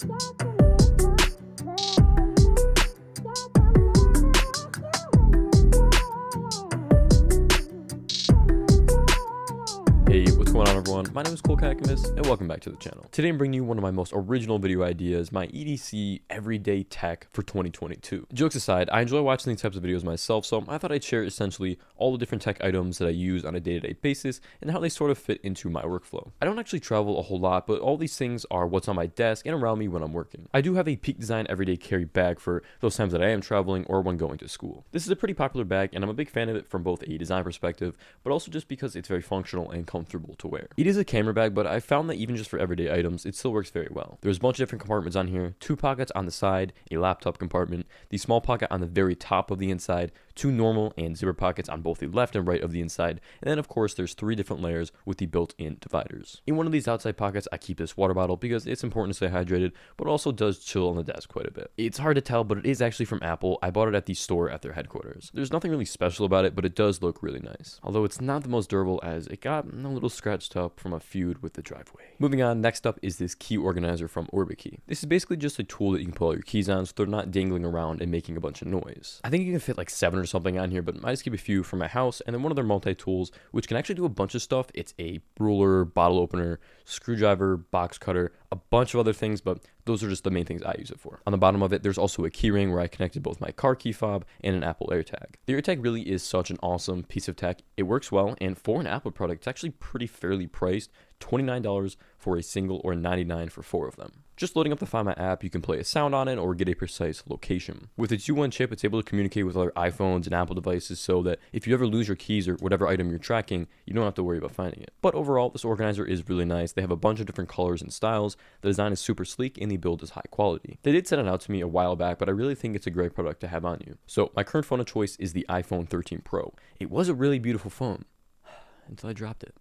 Hey, what's going on everyone? My name is Colcacus and welcome back to the channel. Today I'm bringing you one of my most original video ideas, my EDC everyday tech for 2022. Jokes aside, I enjoy watching these types of videos myself, so I thought I'd share essentially all the different tech items that I use on a day-to-day basis and how they sort of fit into my workflow. I don't actually travel a whole lot, but all these things are what's on my desk and around me when I'm working. I do have a Peak Design everyday carry bag for those times that I am traveling or when going to school. This is a pretty popular bag and I'm a big fan of it from both a design perspective, but also just because it's very functional and comfortable to wear. It is a camera bag, but I found that even just for everyday items, it still works very well. There's a bunch of different compartments on here, 2 pockets on the side, a laptop compartment, the small pocket on the very top of the inside, 2 normal and zipper pockets on both the left and right of the inside, and then of course there's 3 different layers with the built-in dividers. In one of these outside pockets, I keep this water bottle because it's important to stay hydrated, but also does chill on the desk quite a bit. It's hard to tell, but it is actually from Apple. I bought it at the store at their headquarters. There's nothing really special about it, but it does look really nice. Although it's not the most durable as it got a little scratched up from a feud with the driveway. Moving on, next up is this key organizer from Orbikey. This is basically just a tool that you can put all your keys on so they're not dangling around and making a bunch of noise. I think you can fit like 7 or something on here, but I just keep a few for my house, and then one of their multi-tools, which can actually do a bunch of stuff. It's a ruler, bottle opener, screwdriver, box cutter, a bunch of other things, but those are just the main things I use it for. On the bottom of it, there's also a keyring where I connected both my car key fob and an Apple AirTag. The AirTag really is such an awesome piece of tech. It works well, and for an Apple product, it's actually pretty fairly priced. $29 for a single or $99 for 4 of them. Just loading up the Find My app, you can play a sound on it or get a precise location. With its U1 chip, it's able to communicate with other iPhones and Apple devices so that if you ever lose your keys or whatever item you're tracking, you don't have to worry about finding it. But overall, this organizer is really nice. They have a bunch of different colors and styles. The design is super sleek and the build is high quality. They did send it out to me a while back, but I really think it's a great product to have on you. So my current phone of choice is the iPhone 13 Pro. It was a really beautiful phone until I dropped it.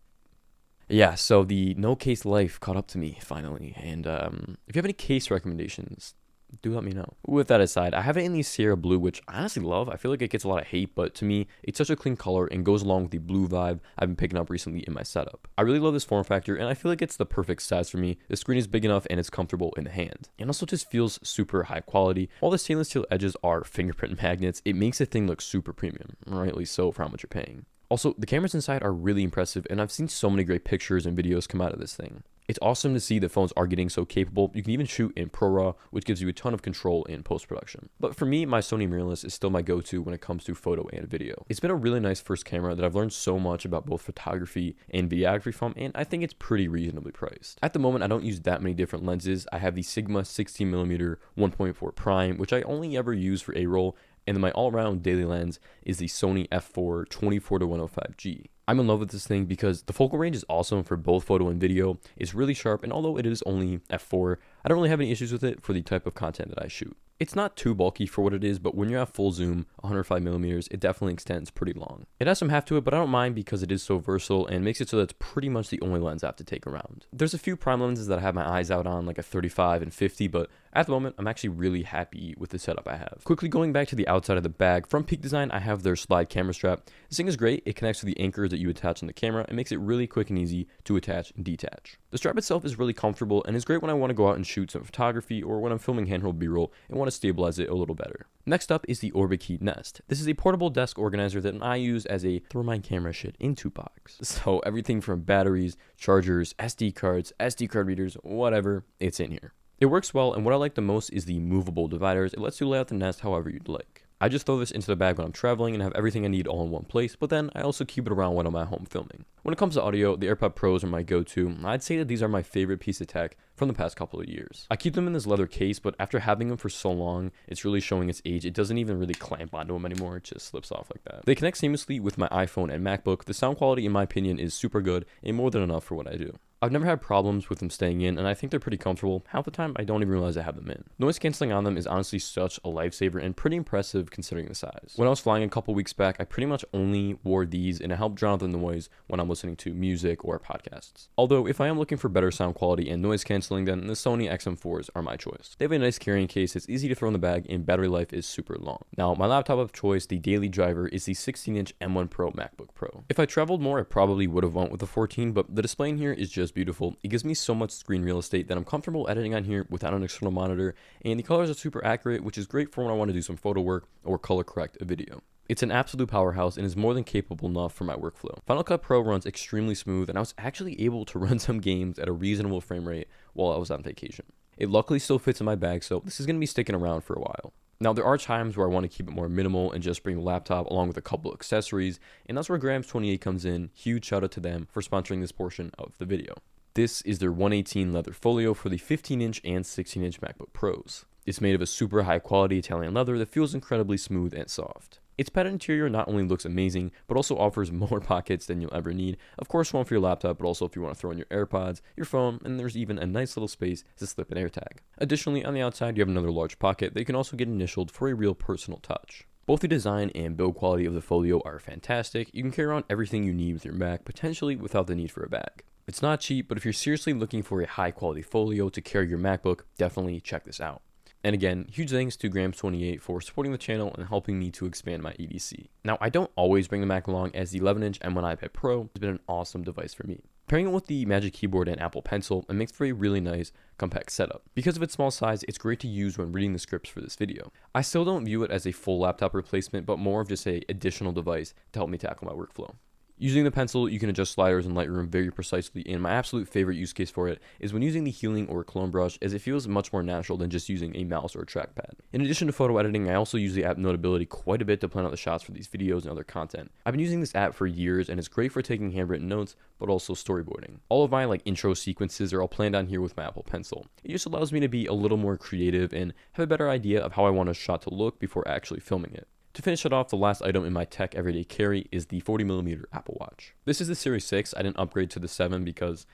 Yeah, so the no case life caught up to me finally, and if you have any case recommendations, do let me know. With that aside, I have it in the Sierra Blue, which I honestly love. I feel like it gets a lot of hate, but to me, it's such a clean color and goes along with the blue vibe I've been picking up recently in my setup. I really love this form factor, and I feel like it's the perfect size for me. The screen is big enough and it's comfortable in the hand. And also just feels super high quality. While the stainless steel edges are fingerprint magnets, it makes the thing look super premium, or at least so for how much you're paying. Also, the cameras inside are really impressive, and I've seen so many great pictures and videos come out of this thing. It's awesome to see that phones are getting so capable. You can even shoot in ProRAW, which gives you a ton of control in post-production. But for me, my Sony mirrorless is still my go-to when it comes to photo and video. It's been a really nice first camera that I've learned so much about both photography and videography from, and I think it's pretty reasonably priced. At the moment, I don't use that many different lenses. I have the Sigma 16mm 1.4 prime, which I only ever use for A-roll, and then my all-around daily lens is the Sony f4 24-105G. I'm in love with this thing because the focal range is awesome for both photo and video. It's really sharp, and although it is only f4, I don't really have any issues with it for the type of content that I shoot. It's not too bulky for what it is, but when you're at full zoom, 105mm, it definitely extends pretty long. It has some heft to it, but I don't mind because it is so versatile and makes it so that's pretty much the only lens I have to take around. There's a few prime lenses that I have my eyes out on, like a 35 and 50, but at the moment, I'm actually really happy with the setup I have. Quickly going back to the outside of the bag, from Peak Design, I have their slide camera strap. This thing is great. It connects to the anchors that you attach on the camera and makes it really quick and easy to attach and detach. The strap itself is really comfortable and is great when I want to go out and shoot some photography or when I'm filming handheld B-roll and want to stabilize it a little better. Next up is the Orbikey Nest. This is a portable desk organizer that I use as a throw my camera shit into box. So everything from batteries, chargers, SD cards, SD card readers, whatever, it's in here. It works well, and what I like the most is the movable dividers. It lets you lay out the Nest however you'd like. I just throw this into the bag when I'm traveling and have everything I need all in one place, but then I also keep it around when I'm at home filming. When it comes to audio, the AirPod Pros are my go-to. I'd say that these are my favorite piece of tech from the past couple of years. I keep them in this leather case, but after having them for so long, it's really showing its age. It doesn't even really clamp onto them anymore. It just slips off like that. They connect seamlessly with my iPhone and MacBook. The sound quality, in my opinion, is super good and more than enough for what I do. I've never had problems with them staying in, and I think they're pretty comfortable. Half the time, I don't even realize I have them in. Noise canceling on them is honestly such a lifesaver and pretty impressive considering the size. When I was flying a couple weeks back, I pretty much only wore these, and it helped drown out the noise when I'm listening to music or podcasts. Although, if I am looking for better sound quality and noise canceling, then the Sony XM4s are my choice. They have a nice carrying case, it's easy to throw in the bag, and battery life is super long. Now, my laptop of choice, the daily driver, is the 16-inch M1 Pro MacBook Pro. If I traveled more, I probably would have went with the 14, but the display in here is just is beautiful. It gives me so much screen real estate that I'm comfortable editing on here without an external monitor, and the colors are super accurate, which is great for when I want to do some photo work or color correct a video. It's an absolute powerhouse and is more than capable enough for my workflow. Final Cut Pro runs extremely smooth, and I was actually able to run some games at a reasonable frame rate while I was on vacation. It luckily still fits in my bag, so this is going to be sticking around for a while. Now, there are times where I want to keep it more minimal and just bring the laptop along with a couple accessories, and that's where Grams28 comes in. Huge shout out to them for sponsoring this portion of the video. This is their 118 leather folio for the 15-inch and 16-inch MacBook Pros. It's made of a super high quality Italian leather that feels incredibly smooth and soft. Its padded interior not only looks amazing, but also offers more pockets than you'll ever need. Of course, one for your laptop, but also if you want to throw in your AirPods, your phone, and there's even a nice little space to slip an AirTag. Additionally, on the outside, you have another large pocket that you can also get initialed for a real personal touch. Both the design and build quality of the folio are fantastic. You can carry around everything you need with your Mac, potentially without the need for a bag. It's not cheap, but if you're seriously looking for a high quality folio to carry your MacBook, definitely check this out. And again, huge thanks to Grams28 for supporting the channel and helping me to expand my EDC. Now, I don't always bring the Mac along, as the 11-inch M1 iPad Pro has been an awesome device for me. Pairing it with the Magic Keyboard and Apple Pencil, it makes for a really nice, compact setup. Because of its small size, it's great to use when reading the scripts for this video. I still don't view it as a full laptop replacement, but more of just an additional device to help me tackle my workflow. Using the pencil, you can adjust sliders in Lightroom very precisely, and my absolute favorite use case for it is when using the healing or clone brush, as it feels much more natural than just using a mouse or a trackpad. In addition to photo editing, I also use the app Notability quite a bit to plan out the shots for these videos and other content. I've been using this app for years, and it's great for taking handwritten notes, but also storyboarding. All of my intro sequences are all planned on here with my Apple Pencil. It just allows me to be a little more creative and have a better idea of how I want a shot to look before actually filming it. To finish it off, the last item in my tech everyday carry is the 40mm Apple Watch. This is the Series 6. I didn't upgrade to the 7 because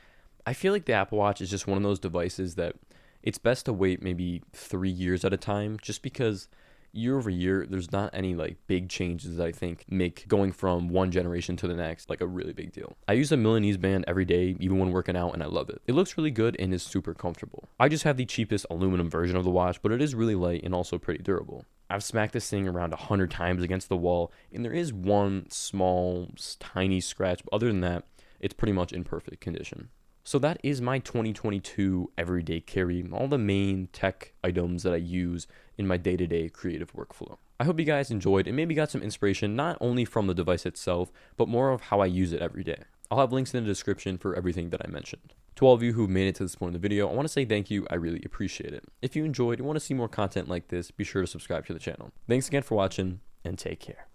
I feel like the Apple Watch is just one of those devices that it's best to wait maybe 3 years at a time, just because year over year, there's not any big changes that I think make going from one generation to the next a really big deal. I use a Milanese band every day, even when working out, and I love it. It looks really good and is super comfortable. I just have the cheapest aluminum version of the watch, but it is really light and also pretty durable. I've smacked this thing around 100 times against the wall, and there is one small, tiny scratch, but other than that, it's pretty much in perfect condition. So that is my 2022 everyday carry, all the main tech items that I use in my day-to-day creative workflow. I hope you guys enjoyed and maybe got some inspiration not only from the device itself, but more of how I use it every day. I'll have links in the description for everything that I mentioned. To all of you who've made it to this point in the video, I want to say thank you. I really appreciate it. If you enjoyed and want to see more content like this, be sure to subscribe to the channel. Thanks again for watching, and take care.